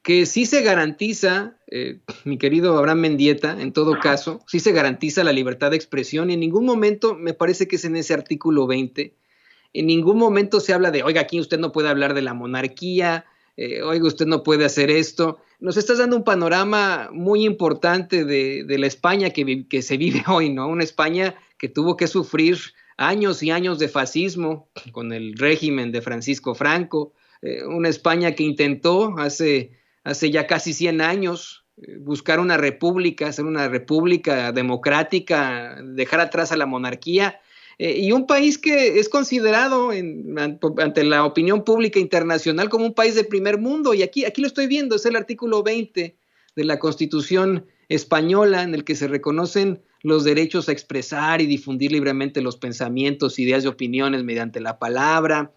que sí se garantiza, mi querido Abraham Mendieta, en todo caso, sí se garantiza la libertad de expresión y en ningún momento, me parece que es en ese artículo 20, en ningún momento se habla de, oiga, aquí usted no puede hablar de la monarquía, oiga, usted no puede hacer esto. Nos estás dando un panorama muy importante de la España que se vive hoy, ¿no? Una España que tuvo que sufrir años y años de fascismo con el régimen de Francisco Franco, una España que intentó hace ya casi 100 años buscar una república, hacer una república democrática, dejar atrás a la monarquía, y un país que es considerado ante la opinión pública internacional como un país de primer mundo. Y aquí lo estoy viendo, es el artículo 20 de la Constitución española, en el que se reconocen los derechos a expresar y difundir libremente los pensamientos, ideas y opiniones mediante la palabra,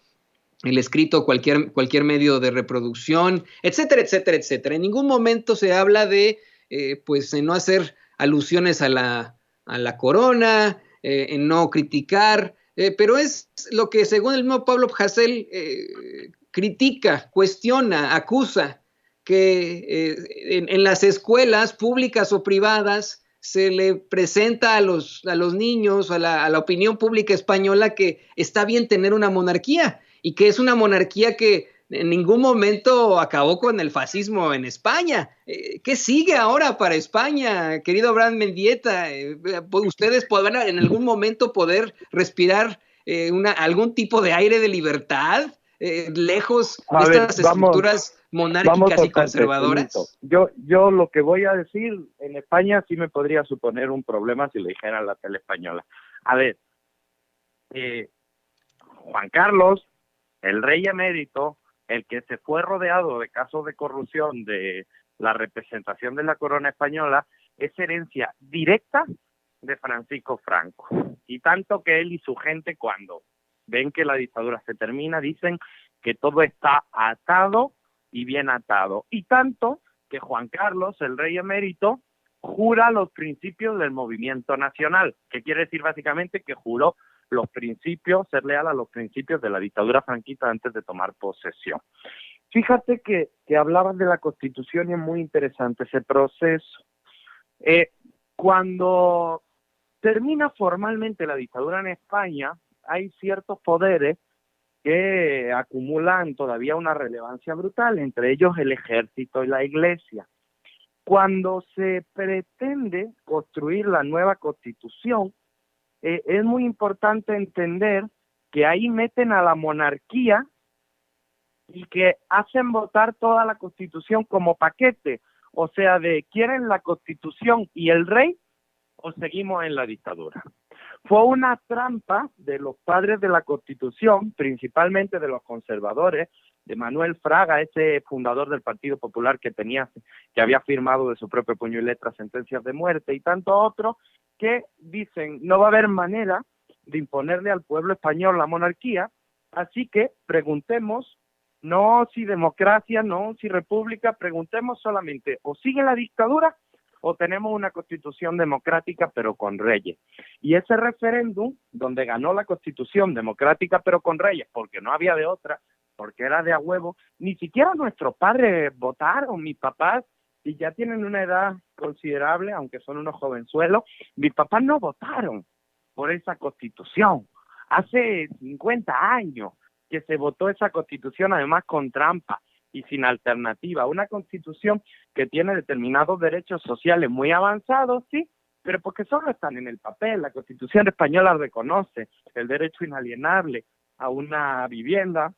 el escrito, cualquier medio de reproducción, etcétera, etcétera, etcétera. En ningún momento se habla de pues en no hacer alusiones a la corona, en no criticar, pero es lo que según el mismo Pablo Hasél critica, cuestiona, acusa, que en las escuelas públicas o privadas se le presenta a los niños, a la opinión pública española, que está bien tener una monarquía y que es una monarquía que en ningún momento acabó con el fascismo en España. ¿Qué sigue ahora para España, querido Abraham Mendieta? ¿Ustedes podrán en algún momento poder respirar algún tipo de aire de libertad, lejos de A ver, estas estructuras vamos monárquicas y por partes, Benito. conservadoras? Yo lo que voy a decir en España sí me podría suponer un problema si lo dijera en la tele española. A ver, Juan Carlos, el rey emérito, el que se fue rodeado de casos de corrupción de la representación de la corona española, es herencia directa de Francisco Franco. Y tanto que él y su gente, cuando ven que la dictadura se termina, dicen que todo está atado y bien atado. Y tanto que Juan Carlos, el rey emérito, jura los principios del movimiento nacional, que quiere decir básicamente que juró los principios, ser leal a los principios de la dictadura franquista antes de tomar posesión. Fíjate que hablabas de la Constitución y es muy interesante ese proceso. Cuando termina formalmente la dictadura en España, hay ciertos poderes que acumulan todavía una relevancia brutal, entre ellos el ejército y la iglesia. Cuando se pretende construir la nueva Constitución, es muy importante entender que ahí meten a la monarquía y que hacen votar toda la Constitución como paquete, o sea, ¿quieren la Constitución y el rey o seguimos en la dictadura? Fue una trampa de los padres de la Constitución, principalmente de los conservadores, de Manuel Fraga, ese fundador del Partido Popular que había firmado de su propio puño y letra sentencias de muerte, y tantos otros que dicen no va a haber manera de imponerle al pueblo español la monarquía, así que preguntemos no si democracia, no si república, preguntemos solamente o sigue la dictadura o tenemos una constitución democrática pero con reyes. Y ese referéndum, donde ganó la constitución democrática pero con reyes, porque no había de otra, porque era de a huevo, ni siquiera nuestros padres votaron, mis papás, y ya tienen una edad considerable, aunque son unos jovenzuelos, mis papás no votaron por esa constitución. Hace 50 años que se votó esa constitución, además con trampa y sin alternativa, una constitución que tiene determinados derechos sociales muy avanzados, sí, pero porque solo están en el papel. La Constitución española reconoce el derecho inalienable a una vivienda,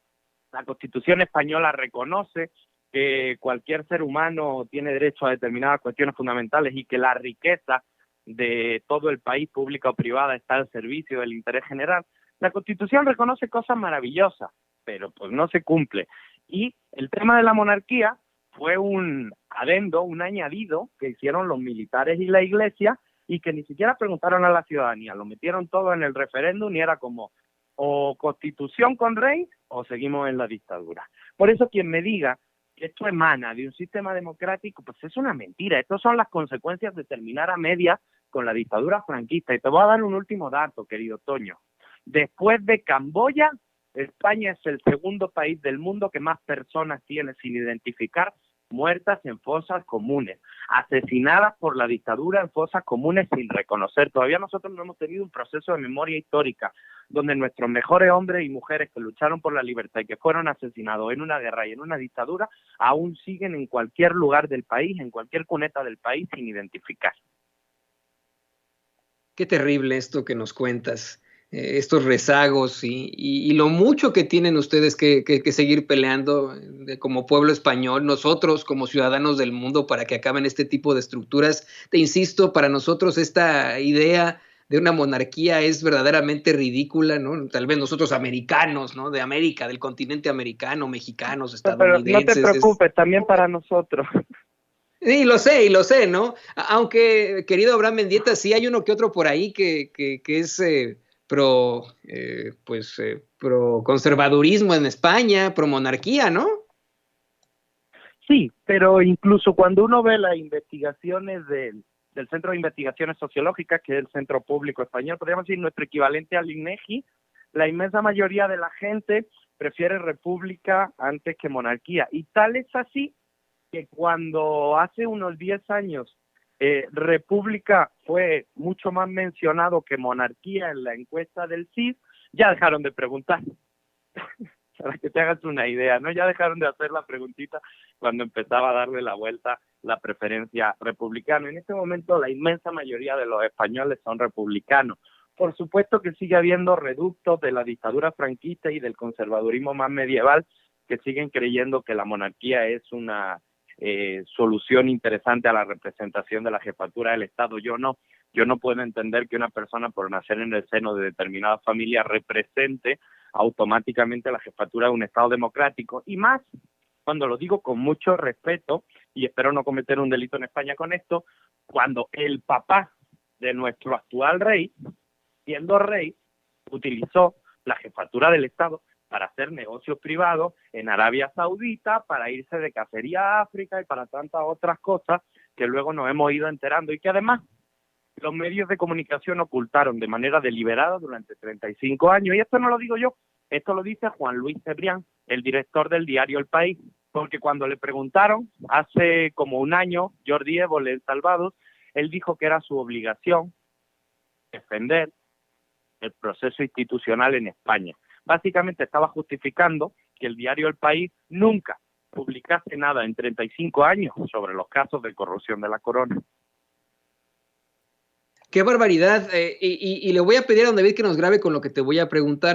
la Constitución española reconoce que cualquier ser humano tiene derecho a determinadas cuestiones fundamentales y que la riqueza de todo el país, pública o privada, está al servicio del interés general. La Constitución reconoce cosas maravillosas, pero pues no se cumple. Y el tema de la monarquía fue un adendo, un añadido que hicieron los militares y la iglesia y que ni siquiera preguntaron a la ciudadanía, lo metieron todo en el referéndum y era como o constitución con rey o seguimos en la dictadura. Por eso quien me diga que esto emana de un sistema democrático, pues es una mentira. Estas son las consecuencias de terminar a medias con la dictadura franquista. Y te voy a dar un último dato, querido Toño. Después de Camboya, España es el segundo país del mundo que más personas tiene sin identificar muertas en fosas comunes, asesinadas por la dictadura en fosas comunes sin reconocer. Todavía nosotros no hemos tenido un proceso de memoria histórica donde nuestros mejores hombres y mujeres que lucharon por la libertad y que fueron asesinados en una guerra y en una dictadura aún siguen en cualquier lugar del país, en cualquier cuneta del país sin identificar. Qué terrible esto que nos cuentas, estos rezagos y lo mucho que tienen ustedes que seguir peleando como pueblo español, nosotros como ciudadanos del mundo para que acaben este tipo de estructuras. Te insisto, para nosotros esta idea de una monarquía es verdaderamente ridícula, ¿no? Tal vez nosotros americanos, ¿no? De América, del continente americano, mexicanos, Pero no te estadounidenses, preocupes, también para nosotros. Sí, y lo sé, ¿no? Aunque, querido Abraham Mendieta, sí hay uno que otro por ahí que es pro conservadurismo en España, pro monarquía, ¿no? Sí, pero incluso cuando uno ve las investigaciones del Centro de Investigaciones Sociológicas, que es el Centro Público Español, podríamos decir nuestro equivalente al INEGI, la inmensa mayoría de la gente prefiere república antes que monarquía. Y tal es así que cuando hace unos 10 años república fue mucho más mencionado que monarquía en la encuesta del CIS, ya dejaron de preguntar. Para que te hagas una idea, ¿no? Ya dejaron de hacer la preguntita cuando empezaba a darle la vuelta la preferencia republicana. En este momento la inmensa mayoría de los españoles son republicanos. Por supuesto que sigue habiendo reductos de la dictadura franquista y del conservadurismo más medieval que siguen creyendo que la monarquía es una solución interesante a la representación de la jefatura del Estado. Yo no puedo entender que una persona por nacer en el seno de determinada familia represente automáticamente la jefatura de un Estado democrático, y más cuando lo digo con mucho respeto, y espero no cometer un delito en España con esto, cuando el papá de nuestro actual rey, siendo rey, utilizó la jefatura del Estado para hacer negocios privados en Arabia Saudita, para irse de cacería a África y para tantas otras cosas que luego nos hemos ido enterando y que además los medios de comunicación ocultaron de manera deliberada durante 35 años. Y esto no lo digo yo, esto lo dice Juan Luis Cebrián, el director del diario El País, porque cuando le preguntaron hace como un año, Jordi Évole en Salvados, él dijo que era su obligación defender el proceso institucional en España. Básicamente estaba justificando que el diario El País nunca publicase nada en 35 años sobre los casos de corrupción de la corona. Qué barbaridad. Y le voy a pedir a don David que nos grabe con lo que te voy a preguntar.